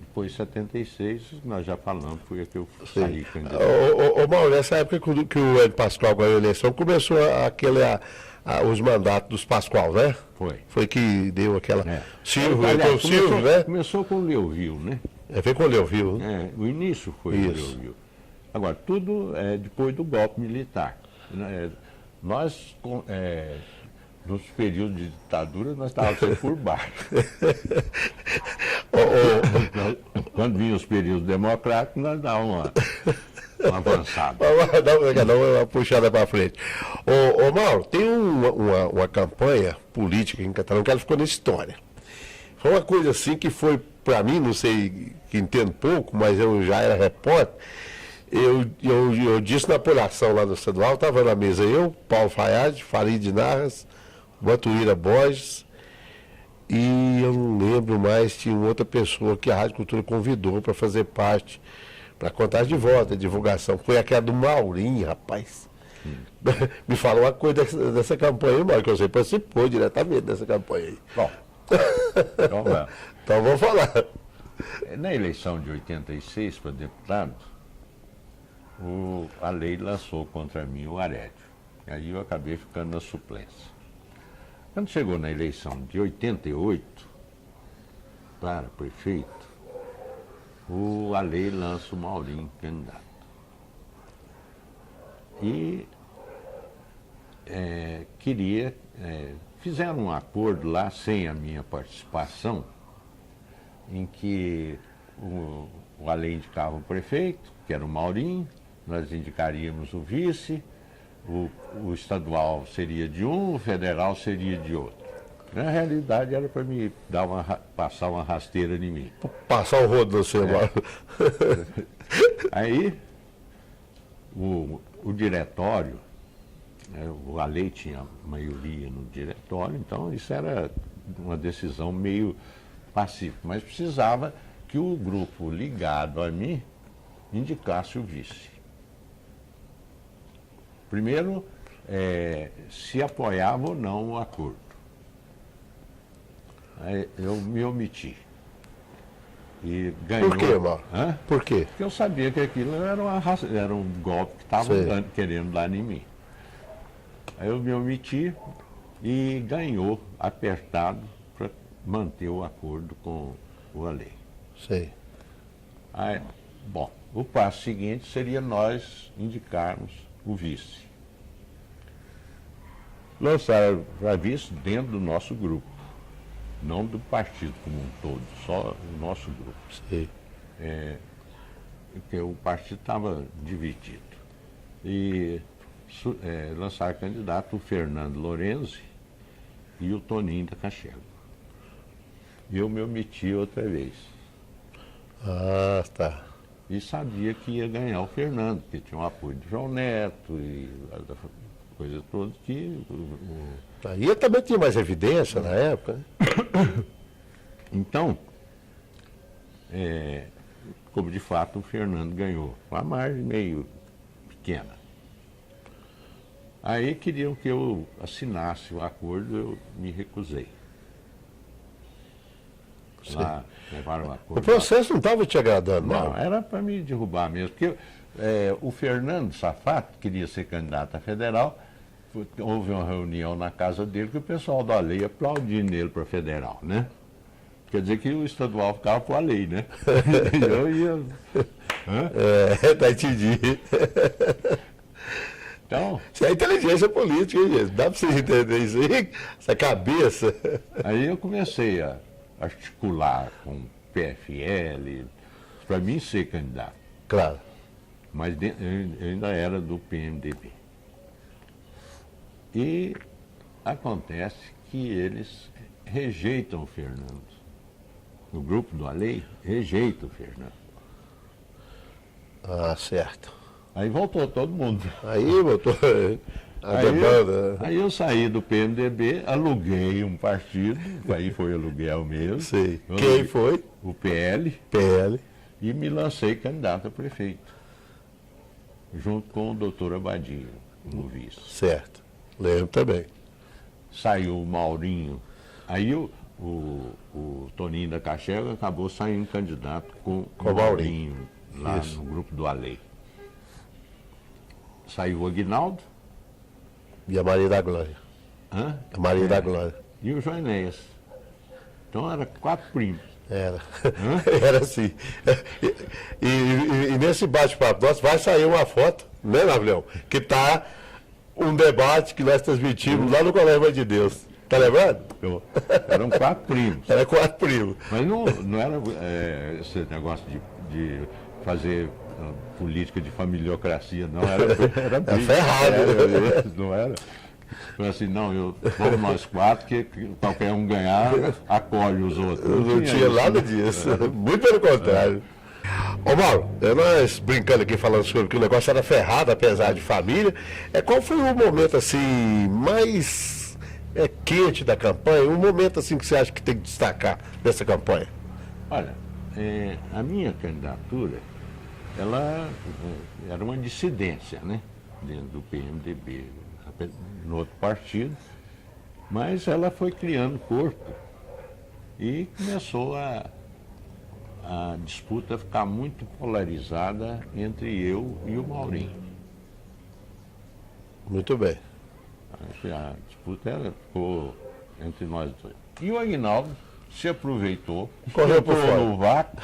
S2: Depois, em 76, nós já falamos, foi a que eu saí candidato.
S1: Ô Mauro, nessa época que o Hélio Pascoal ganhou a eleição, começou os mandatos dos Pascoal, né? Foi que deu aquela. Silvio,
S2: Aliás,
S1: Silvio, né?
S2: Começou com o Leovil, né?
S1: Foi com o Leovil, né?
S2: O início foi o Leovil. Agora, tudo depois do golpe militar. Nós, nos períodos de ditadura, nós estávamos sempre por baixo. Quando vinham os períodos democráticos, nós dávamos uma avançada.
S1: Dá uma puxada para frente. Ô Mauro, tem uma campanha política em Catalão que ela ficou na história. Foi uma coisa assim que foi, para mim, não sei, que entendo pouco, mas eu já era repórter. Eu disse na apuração lá no estadual, estava na mesa eu, Paulo Fayad, Farid Narras, Batuíra Borges, e eu não lembro mais, tinha outra pessoa que a Rádio Cultura convidou para fazer parte, para contagem de voto, a divulgação. Foi aquela do Maurinho, rapaz. Me fala uma coisa dessa campanha aí, Mauro, que você participou diretamente dessa campanha aí.
S2: Bom,
S1: então vamos falar.
S2: Na eleição de 86 para deputado, a lei lançou contra mim o Arédio. E aí eu acabei ficando na suplência. Quando chegou na eleição de 88, para prefeito, a lei lança o Maurinho candidato. E fizeram um acordo lá, sem a minha participação, em que o Alei indicava o prefeito, que era o Maurinho, nós indicaríamos o vice, o estadual seria de um, o federal seria de outro. Na realidade era para me passar uma rasteira em mim.
S1: Passar o rodo no seu, Mauro.
S2: Aí o diretório, o Alei tinha maioria no diretório, então isso era uma decisão meio pacífica, mas precisava que o grupo ligado a mim indicasse o vice. Primeiro, se apoiava ou não o acordo. Aí eu me omiti. E ganhou.
S1: Por quê, Mauro?
S2: Hã?
S1: Por quê?
S2: Porque eu sabia que aquilo era um golpe que estavam querendo dar em mim. Aí eu me omiti e ganhou apertado para manter o acordo com o Alei.
S1: Sei.
S2: Aí, bom, o passo seguinte seria nós indicarmos o vice. Lançaram para vice dentro do nosso grupo, não do partido como um todo, só o nosso grupo.
S1: Sei.
S2: Porque o partido estava dividido. E lançaram candidato o Fernando Lorenzi e o Toninho da Cachela. E eu me omiti outra vez.
S1: Ah, tá.
S2: E sabia que ia ganhar o Fernando, porque tinha o apoio de João Neto e coisa toda que...
S1: Aí também tinha mais evidência na época, né?
S2: Então, como de fato o Fernando ganhou, a margem meio pequena. Aí queriam que eu assinasse o acordo, eu me recusei. Lá levaram o acordo.
S1: O processo não estava te agradando,
S2: Não,
S1: não?
S2: era para me derrubar mesmo. Porque o Fernando Safato queria ser candidato a federal. Houve uma reunião na casa dele que o pessoal da lei aplaudindo ele para federal, né? Quer dizer que o estadual ficava com a lei, né? Eu ia.
S1: Tá, entendi.
S2: Então,
S1: Isso é inteligência política, hein, gente? Dá para você entender isso aí? Essa cabeça.
S2: aí eu comecei a articular com o PFL para mim ser candidato.
S1: Claro.
S2: Mas eu ainda era do PMDB. E acontece que eles rejeitam o Fernando. O grupo do Alei rejeita o Fernando.
S1: Ah, certo.
S2: Aí voltou todo mundo.
S1: Aí botou a demanda.
S2: Aí eu saí do PMDB, aluguei um partido, aí foi aluguel mesmo.
S1: Sei.
S2: Eu
S1: Quem
S2: aluguei
S1: foi?
S2: O PL,
S1: PL.
S2: e me lancei candidato a prefeito, junto com o doutor Abadia, como vice.
S1: Certo. Lembro também.
S2: Saiu o Maurinho, aí o Toninho da Cachela acabou saindo candidato com o Maurinho, lá
S1: Isso.
S2: no grupo do Alei. Saiu o Aguinaldo,
S1: E a Maria da Glória.
S2: a
S1: A Maria da Glória.
S2: e o Joanéias. Então era 4 primos.
S1: Era. Era assim. E nesse bate-papo nosso vai sair uma foto, né, Navilhão? Que tá um debate que nós transmitimos lá no Colégio Mãe de Deus. Tá lembrando?
S2: Eram 4 primos.
S1: Era 4 primos.
S2: Mas não era esse negócio de fazer política de familiocracia, não. Era briga.
S1: ferrado.
S2: Não era. Foi assim, não, vamos nós 4, que qualquer um ganhar, acolhe os outros.
S1: Não tinha
S2: isso,
S1: nada
S2: né?
S1: disso. Muito pelo contrário. Ô Mauro, nós brincando aqui, falando sobre que o negócio era ferrado, apesar de família. Qual foi o momento assim mais quente da campanha? Um momento assim que você acha que tem que destacar dessa campanha?
S2: Olha, a minha candidatura, ela era uma dissidência, né? Dentro do PMDB, no outro partido, mas ela foi criando corpo e começou a disputa ficar muito polarizada entre eu e o Maurinho.
S1: Muito bem.
S2: A disputa ficou entre nós dois. E o Aguinaldo se aproveitou,
S1: Correu por fora.
S2: no vácuo,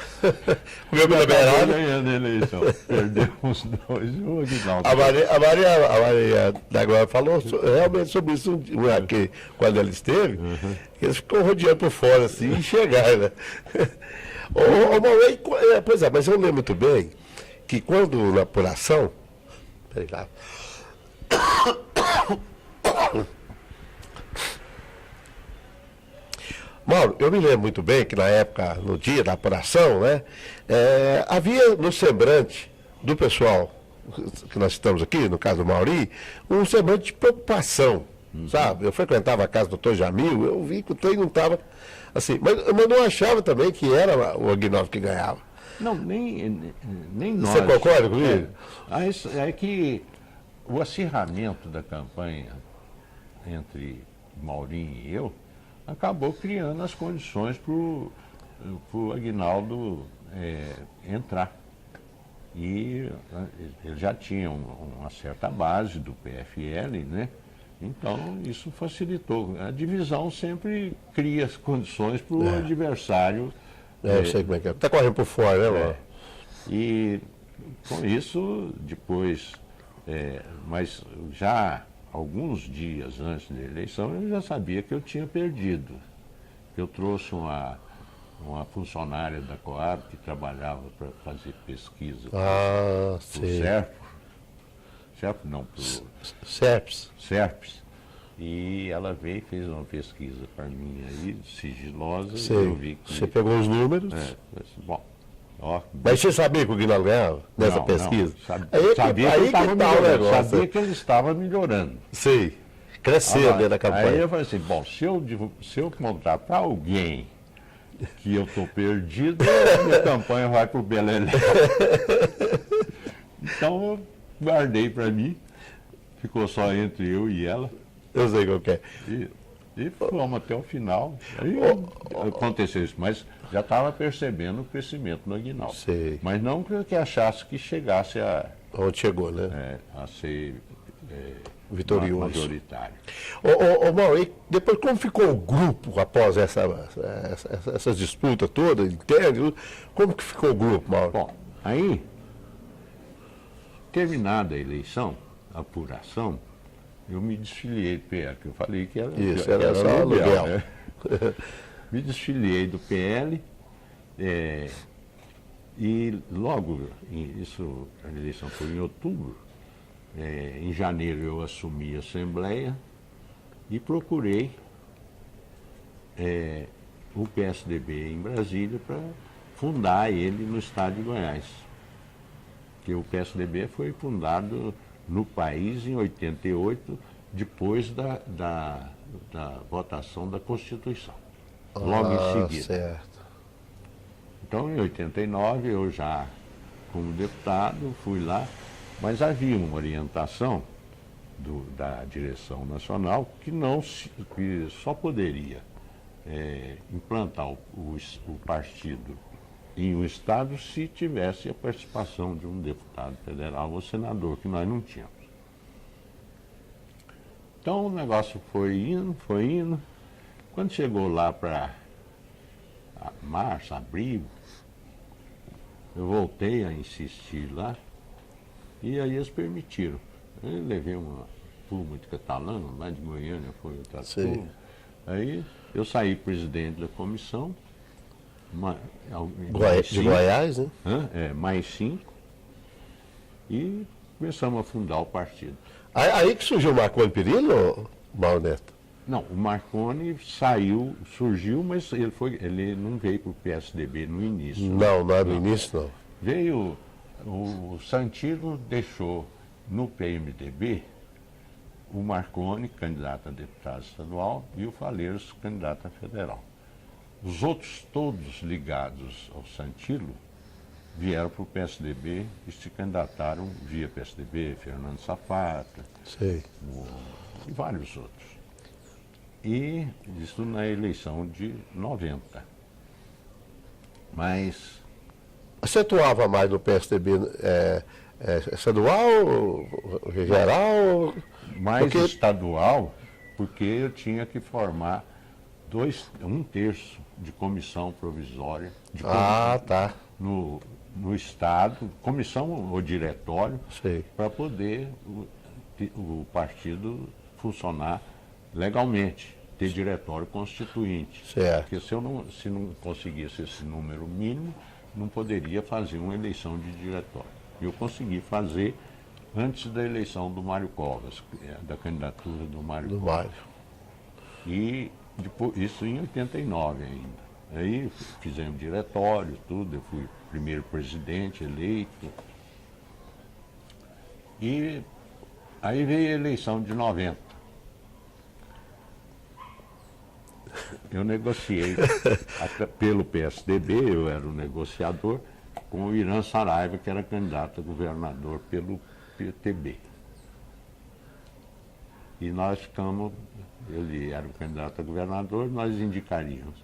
S1: Comeu pela
S2: acabou
S1: beirada.
S2: ganhando a eleição. Perdeu os dois e o Aguinaldo.
S1: A Maria da Glória falou realmente sobre isso aqui, quando ela esteve. Eles ficam rodeando por fora assim e chegaram, né? Pois é, mas eu lembro muito bem que quando na apuração. Peraí lá. Mauro, eu me lembro muito bem que na época, no dia da apuração, né, havia no semblante do pessoal que nós estamos aqui, no caso do Mauri, um semblante de preocupação, sabe? Eu frequentava a casa do Dr. Jamil, eu vi que o trem não estava assim, mas não achava também que era o Aguinaldo que ganhava.
S2: Não, nem nós.
S1: Você concorda comigo?
S2: É que o acirramento da campanha entre Maurinho e eu acabou criando as condições para o Aguinaldo entrar. E ele já tinha uma certa base do PFL, né? Então isso facilitou. A divisão sempre cria as condições para o adversário.
S1: Eu sei como é que é. Tá correndo por fora, né, Mauro?
S2: E com isso, depois, mas já alguns dias antes da eleição, eu já sabia que eu tinha perdido. Eu trouxe uma funcionária da Coab que trabalhava para fazer pesquisa para o
S1: sim.
S2: SERP não, para o
S1: SERPS.
S2: E ela veio e fez uma pesquisa para mim aí, sigilosa,
S1: Sei.
S2: e eu vi que...
S1: Você pegou os números.
S2: Bom, ó,
S1: Mas você sabia que o Guinaldo ganhava nessa pesquisa?
S2: Não, sabia que ele estava melhorando, sabia que ele estava melhorando.
S1: Sei. Crescendo dentro da campanha.
S2: Aí eu falei assim, bom, se eu contar para alguém que eu estou perdido, a minha campanha vai para o Belelé. Então eu guardei para mim, ficou só entre eu e ela.
S1: Eu sei qual que é.
S2: E fomos até o final. Aí aconteceu isso, mas já estava percebendo o crescimento no Aguinaldo.
S1: Sei.
S2: Mas não que achasse que chegasse
S1: Onde chegou, né?
S2: a ser
S1: Vitorioso.
S2: majoritário.
S1: Ô Mauro, e depois como ficou o grupo após essas disputas todas, internas? Como que ficou o grupo, Mauro?
S2: Bom, aí, terminada a eleição, a apuração, eu me desfiliei do PL, que eu falei que era,
S1: Isso,
S2: que
S1: era só aluguel.
S2: né? Me desfiliei do PL e logo, a eleição foi em outubro, em janeiro eu assumi a Assembleia e procurei o PSDB em Brasília para fundar ele no estado de Goiás. Porque o PSDB foi fundado no país em 88, depois da votação da Constituição. Logo em seguida.
S1: Certo.
S2: Então, em 89, eu já, como deputado, fui lá, mas havia uma orientação da direção nacional que só poderia implantar o partido em um estado se tivesse a participação de um deputado federal ou senador, que nós não tínhamos. Então o negócio foi indo. Quando chegou lá para março, abril, eu voltei a insistir lá e aí eles permitiram. Eu levei uma turma de catalano, lá de Goiânia foi outra turma. Aí eu saí presidente da comissão.
S1: De Goiás, né?
S2: Mais 5 e começamos a fundar o partido.
S1: Aí que surgiu o Marconi Perillo, Mauro Neto?
S2: Não, o Marconi surgiu, mas ele não veio para o PSDB no início.
S1: Não é no início, não.
S2: Veio, o Santino deixou no PMDB o Marconi, candidato a deputado estadual, e o Faleiros, candidato a federal. Os outros todos ligados ao Santilo vieram para o PSDB e se candidataram via PSDB, Fernando Safata,
S1: Sei.
S2: E vários outros. E isso na eleição de 90. Mas...
S1: Você atuava mais no PSDB estadual, geral?
S2: Mais estadual, porque eu tinha que formar 1/3 de comissão provisória
S1: Tá.
S2: no Estado, comissão ou diretório, para poder o partido funcionar legalmente, ter diretório constituinte.
S1: Certo.
S2: Porque se não conseguisse esse número mínimo, não poderia fazer uma eleição de diretório. E eu consegui fazer antes da eleição do Mário Covas, da candidatura do Mário Covas.
S1: Mário.
S2: E depois, isso em 89 ainda. Aí fizemos diretório, tudo, eu fui primeiro presidente eleito. E aí veio a eleição de 90. Eu negociei pelo PSDB, eu era o negociador, com o Irã Saraiva, que era candidato a governador pelo PTB. E nós ficamos, ele era o candidato a governador, nós indicaríamos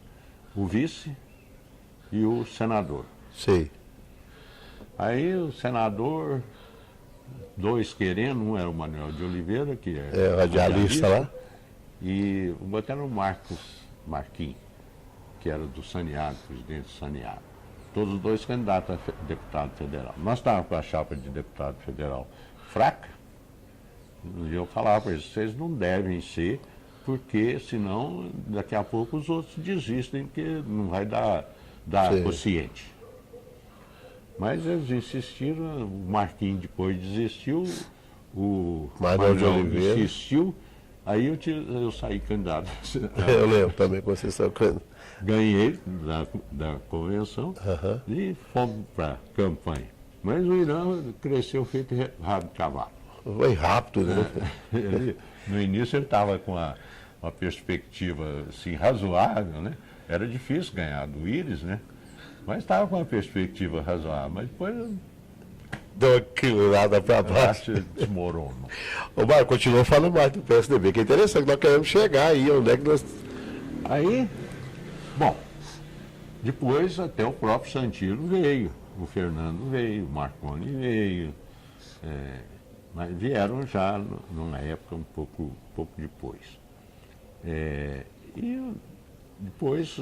S2: o vice e o senador.
S1: Sei.
S2: Aí o senador, dois querendo, um era o Manuel de Oliveira, que
S1: É, radialista lá.
S2: e o outro era o Marquinhos, que era do Saneago, presidente do Saneago. Todos os dois candidatos a deputado federal. Nós estávamos com a chapa de deputado federal fraca, e eu falava para eles, vocês não devem ser, porque senão daqui a pouco os outros desistem, porque não vai dar
S1: Sim.
S2: quociente. Mas eles insistiram, o Marquinhos depois desistiu, o
S1: Manuel de Oliveira
S2: insistiu, aí eu saí candidato.
S1: Eu lembro também que vocês estão.
S2: Ganhei da convenção e fomos para a campanha. Mas o Irã cresceu feito rabo de cavalo.
S1: Foi rápido, né?
S2: No início ele estava com uma perspectiva assim, razoável, né? Era difícil ganhar do Íris, né? Mas estava com uma perspectiva razoável. Mas depois
S1: Deu aquilo nada para
S2: a
S1: baixo.
S2: parte desmoronou.
S1: Ô, Mário, continua falando mais do PSDB, que é interessante, nós queremos chegar aí, onde é que nós.
S2: Aí, bom, depois até o próprio Santino veio, o Fernando veio, o Marconi veio, mas vieram já numa época um pouco depois. E depois,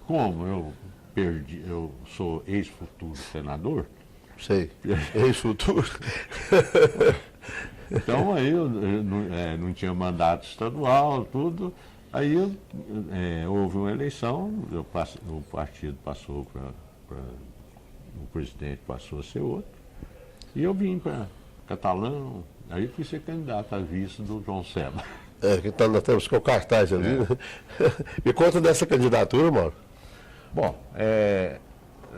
S2: como eu sou ex-futuro senador,
S1: Sei. Ex-futuro.
S2: então aí eu não tinha mandato estadual, tudo. Aí houve uma eleição, o partido passou o presidente passou a ser outro, e eu vim para Catalão, aí fui ser candidato a vice do João Seba.
S1: Então nós temos com o cartaz ali, né? Me conta dessa candidatura, Mauro.
S2: Bom,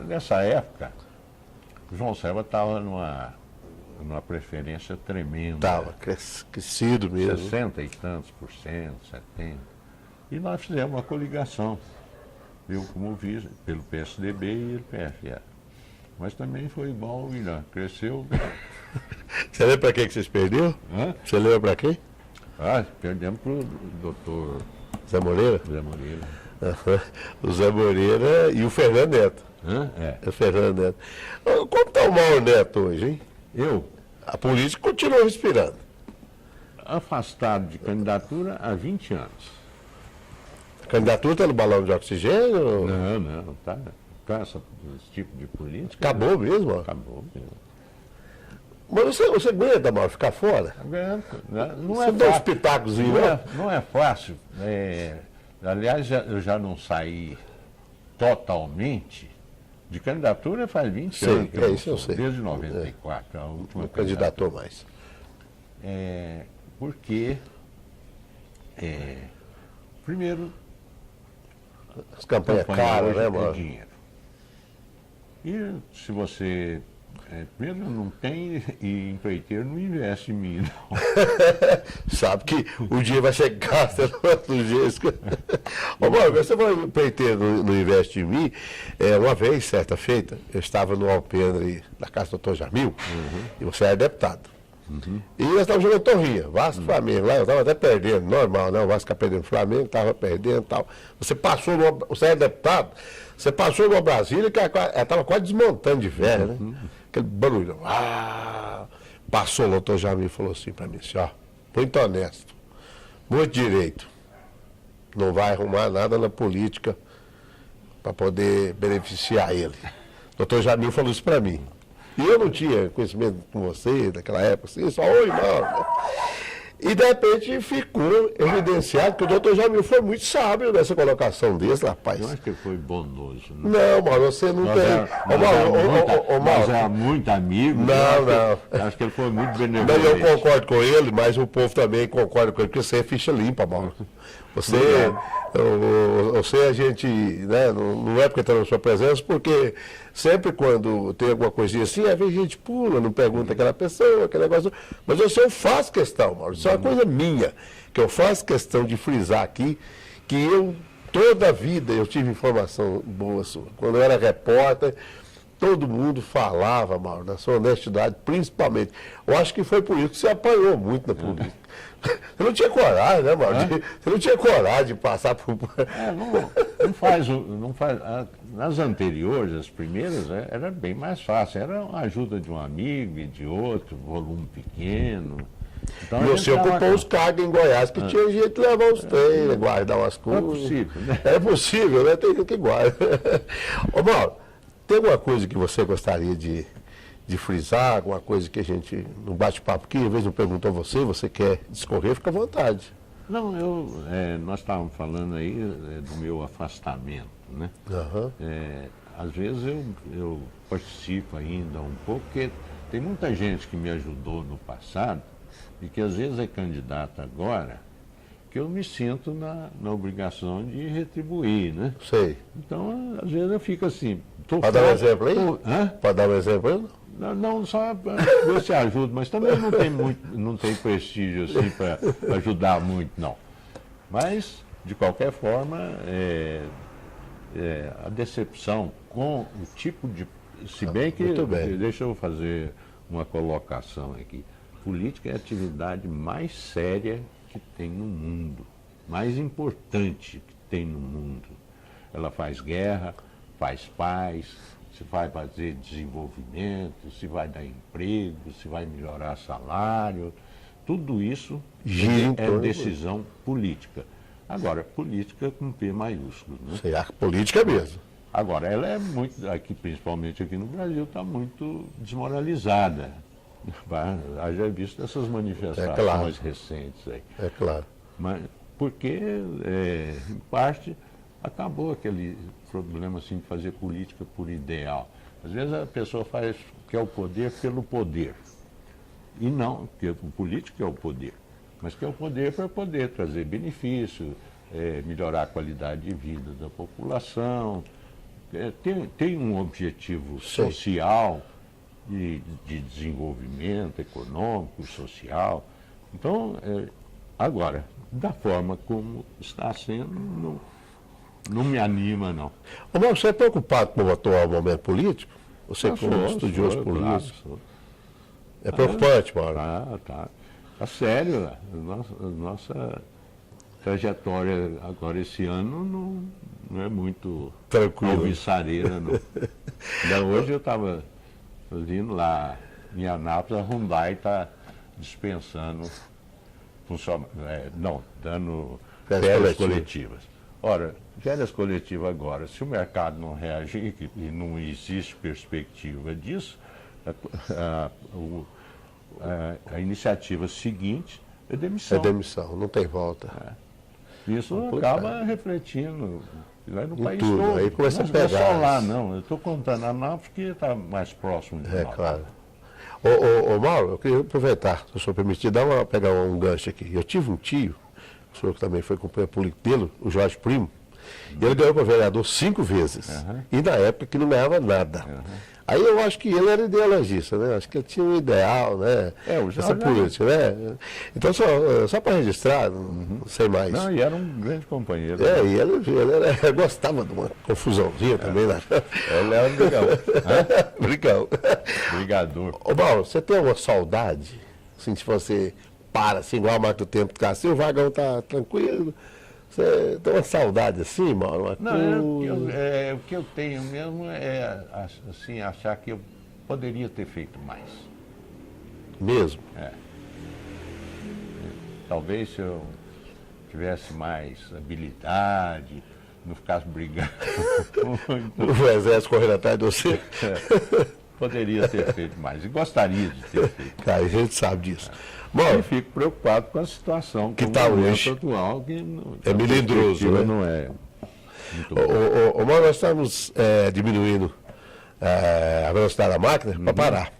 S2: nessa época, o João Seba estava numa preferência tremenda.
S1: Estava crescido mesmo.
S2: 60 e tantos por cento, 70%. E nós fizemos uma coligação. Eu como vice, pelo PSDB e ele PFL. Mas também foi igual ao Irã, cresceu.
S1: Você lembra para quem que vocês perderam?
S2: Hã?
S1: Você lembra para quem?
S2: Perdemos para o doutor
S1: Zé Moreira?
S2: Zé Moreira.
S1: O Zé Moreira e o Fernando Neto. O Fernando Neto. Como está o Mauro Neto hoje, hein?
S2: Eu,
S1: A política continua respirando.
S2: afastado de candidatura há 20 anos.
S1: A candidatura está no balão de oxigênio?
S2: Não, tá. Esse tipo de política.
S1: Acabou mesmo? Ó.
S2: Acabou mesmo.
S1: Mas você aguenta, Mauro, ficar fora?
S2: Não
S1: Você
S2: é
S1: dá uns
S2: fácil.
S1: pitacos, né?
S2: Não é fácil. Aliás, eu já não saí totalmente de candidatura faz 20
S1: Sei,
S2: anos. que não
S1: isso eu
S2: sou,
S1: sei.
S2: Desde 94, a última
S1: Não candidatou mais.
S2: Porque, primeiro,
S1: As campanhas
S2: campanha
S1: caras,
S2: hoje
S1: né,
S2: é
S1: Mauro?
S2: dinheiro. E se você primeiro não tem e empreiteiro não investe em mim, não.
S1: Sabe que o dia vai ser gasto do outro jeito. Ô, Mauro, você vai empreiteiro no Investe em Mim. Uma vez, certa feita, eu estava no alpendre da casa do Dr. Jamil, e você era deputado. E nós estávamos jogando torrinha, Vasco Flamengo, lá eu estava até perdendo, normal, né? O Vasco está perdendo o Flamengo, estava perdendo e tal. Você era deputado, você passou numa Brasília que ela estava quase desmontando de velha, né? Aquele barulho. Passou o Dr. Jamil e falou assim para mim, assim, ó, muito honesto, muito direito, não vai arrumar nada na política para poder beneficiar ele. O Dr. Jamil falou isso para mim. E eu não tinha conhecimento com você naquela época, assim, só oi, não. E de repente ficou evidenciado que o doutor Jamil foi muito sábio nessa colocação desse, rapaz.
S2: Eu acho que ele foi bondoso. Né?
S1: Não, Mauro, você não tem.
S2: Nós era muito amigo.
S1: Não.
S2: Acho que ele foi muito
S1: Não,
S2: benevolente.
S1: eu concordo com ele, mas o povo também concorda com ele, porque você é ficha limpa, Mauro. Você a gente, né, não é porque está na sua presença, porque sempre quando tem alguma coisinha assim, às vezes a gente pula, não pergunta aquela pessoa, aquele negócio. Mas eu faço questão, Mauro, isso é uma coisa minha, que eu faço questão de frisar aqui, que eu, toda a vida, eu tive informação boa sua. Quando eu era repórter, todo mundo falava, Mauro, da sua honestidade, principalmente. Eu acho que foi por isso que você apanhou muito na política. Você não tinha coragem, né, Mauro? Você não tinha coragem de passar por...
S2: Não faz. Nas anteriores, as primeiras, era bem mais fácil. Era a ajuda de um amigo e de outro, volume pequeno. Então,
S1: E você ocupou os cargos em Goiás, que tinha jeito de levar os trem, guardar umas coisas.
S2: É possível, né?
S1: É possível, né? Tem gente que guarda. Ô, Mauro, tem alguma coisa que você gostaria de frisar, alguma coisa que a gente, no bate-papo aqui, às vezes não perguntou a você, você quer discorrer, fica à vontade.
S2: Não, nós estávamos falando aí do meu afastamento, né?
S1: Aham.
S2: Às vezes eu participo ainda um pouco, porque tem muita gente que me ajudou no passado e que às vezes é candidata agora, que eu me sinto na obrigação de retribuir, né?
S1: Sei.
S2: Então, às vezes eu fico assim...
S1: Pode dar um exemplo aí?
S2: Hã?
S1: Pode dar um exemplo aí?
S2: Não, só ver se ajuda, mas também não tem prestígio assim para ajudar muito, não. Mas, de qualquer forma, a decepção com o tipo de... Se bem que,
S1: muito bem.
S2: Deixa eu fazer uma colocação aqui. Política é a atividade mais séria que tem no mundo, mais importante que tem no mundo. Ela faz guerra, faz paz, se vai fazer desenvolvimento, se vai dar emprego, se vai melhorar salário, tudo isso é decisão política. Agora, política com P maiúsculo, né?
S1: Sei, a política mesmo.
S2: Agora, ela é muito, principalmente aqui no Brasil, está muito desmoralizada. Haja visto essas manifestações recentes aí.
S1: É claro.
S2: Mas porque, em parte, acabou aquele problema assim, de fazer política por ideal. Às vezes a pessoa quer o poder pelo poder. E não, porque o político é o poder. Mas quer o poder para poder trazer benefício, melhorar a qualidade de vida da população. Tem um objetivo social de desenvolvimento econômico, social. Então, agora, da forma como está sendo, não me anima, não.
S1: Mas você é preocupado com o atual momento político? Você como estudioso político?
S2: Claro, sou.
S1: É preocupante, Mauro?
S2: Tá sério. A nossa trajetória agora esse ano não é muito
S1: tranquilo,
S2: alvissareira, não. Ainda hoje eu estava vindo lá em Anápolis, a Hyundai está dispensando dando férias coletivas. Ora, férias coletivas agora, se o mercado não reagir e não existe perspectiva disso, a iniciativa seguinte é demissão.
S1: É demissão, não tem volta.
S2: Isso acaba refletindo lá no país
S1: tudo.
S2: todo.
S1: Aí começa a
S2: Não é
S1: pegar.
S2: só lá, não. Eu estou contando a Anápolis porque está mais próximo de nós.
S1: Claro. Ô, Mauro, eu queria aproveitar, se o senhor permitir, pegar um gancho aqui. Eu tive um tio, o senhor que também foi companheiro político dele, o Jorge Primo, e ele ganhou para vereador 5 vezes. E na época que não ganhava nada. Aí eu acho que ele era ideologista, né? Acho que ele tinha um ideal, né? Essa política, né? Então, só para registrar, não sei mais.
S2: Não, e era um grande companheiro.
S1: E ele gostava de uma confusãozinha também, né?
S2: Ele era um brigão.
S1: Brigão.
S2: Brigador.
S1: Ô, Mauro, você tem uma saudade? Assim, se você para, assim, igual a Marca do Tempo, assim, o vagão tá tranquilo. Você tem uma saudade assim, Mauro?
S2: O que eu tenho mesmo é assim, achar que eu poderia ter feito mais.
S1: Mesmo?
S2: Talvez se eu tivesse mais habilidade, não ficasse brigando muito.
S1: O exército correndo atrás de você?
S2: Poderia ter feito mais. E gostaria de ter feito.
S1: Cara, a gente sabe disso.
S2: Bom, eu fico preocupado com a situação
S1: que está hoje
S2: atual, que
S1: é melindroso, né?
S2: Não é muito bom.
S1: Nós estamos diminuindo a velocidade da máquina para parar.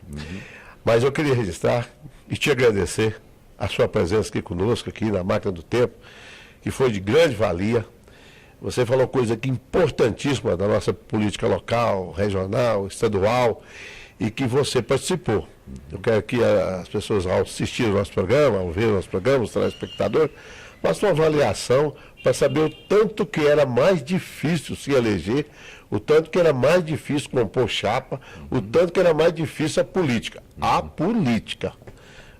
S1: Mas eu queria registrar e te agradecer a sua presença aqui conosco, aqui na Máquina do Tempo, que foi de grande valia. Você falou coisa aqui importantíssima da nossa política local, regional, estadual, e que você participou. Eu quero que as pessoas, ao assistir o nosso programa, ao ver o nosso programa, os telespectadores, façam uma avaliação para saber o tanto que era mais difícil se eleger, o tanto que era mais difícil compor chapa, o tanto que era mais difícil a política. A política.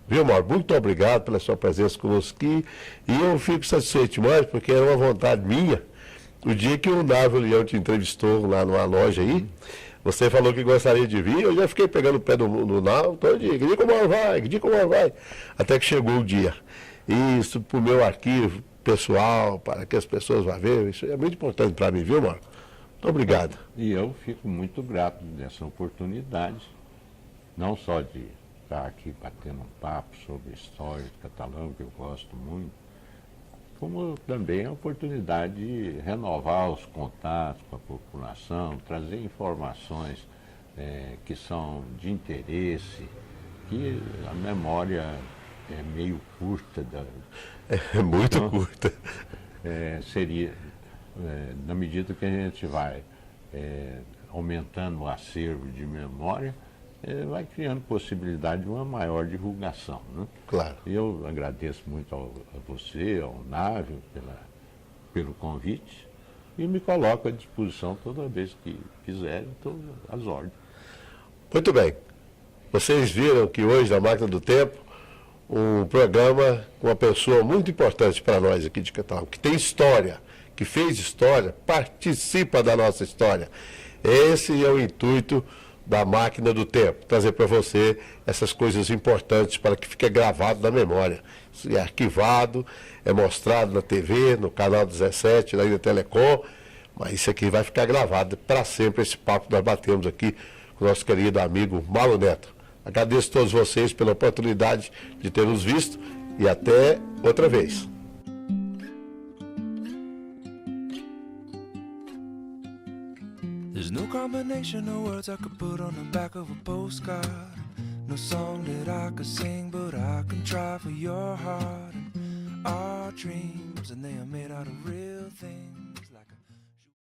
S1: Viu, Mauro? Muito obrigado pela sua presença conosco aqui. E eu fico satisfeito demais, porque era uma vontade minha. O dia que o Návio Leão te entrevistou lá numa loja aí, você falou que gostaria de vir, eu já fiquei pegando o pé do Návio todo dia. Que dia que o Mauro vai? Que dia que o Mauro vai? Até que chegou o dia. E isso para o meu arquivo pessoal, para que as pessoas vão ver, isso é muito importante para mim, viu, Mauro? Muito obrigado.
S2: E eu fico muito grato dessa oportunidade, não só de estar aqui batendo um papo sobre a história do Catalão, que eu gosto muito, como também a oportunidade de renovar os contatos com a população, trazer informações que são de interesse, que a memória é meio curta.
S1: É muito curta.
S2: Seria, na medida que a gente vai aumentando o acervo de memória, vai criando possibilidade de uma maior divulgação, né?
S1: Claro.
S2: Eu agradeço muito a você, ao Návio, pelo convite e me coloco à disposição toda vez que quiserem, estou às ordens.
S1: Muito bem. Vocês viram que hoje, na Máquina do Tempo, um programa com uma pessoa muito importante para nós aqui de Catalão, que tem história, que fez história, participa da nossa história. Esse é o intuito da Máquina do Tempo, trazer para você essas coisas importantes para que fique gravado na memória. Isso é arquivado, é mostrado na TV, no canal 17, da Ilha Telecom, mas isso aqui vai ficar gravado para sempre, esse papo que nós batemos aqui com o nosso querido amigo Mauro Neto. Agradeço a todos vocês pela oportunidade de ter nos visto e até outra vez.
S4: There's no combination of words I could put on the back of a postcard. No song that I could sing, but I can try for your heart. And our dreams, and they are made out of real things.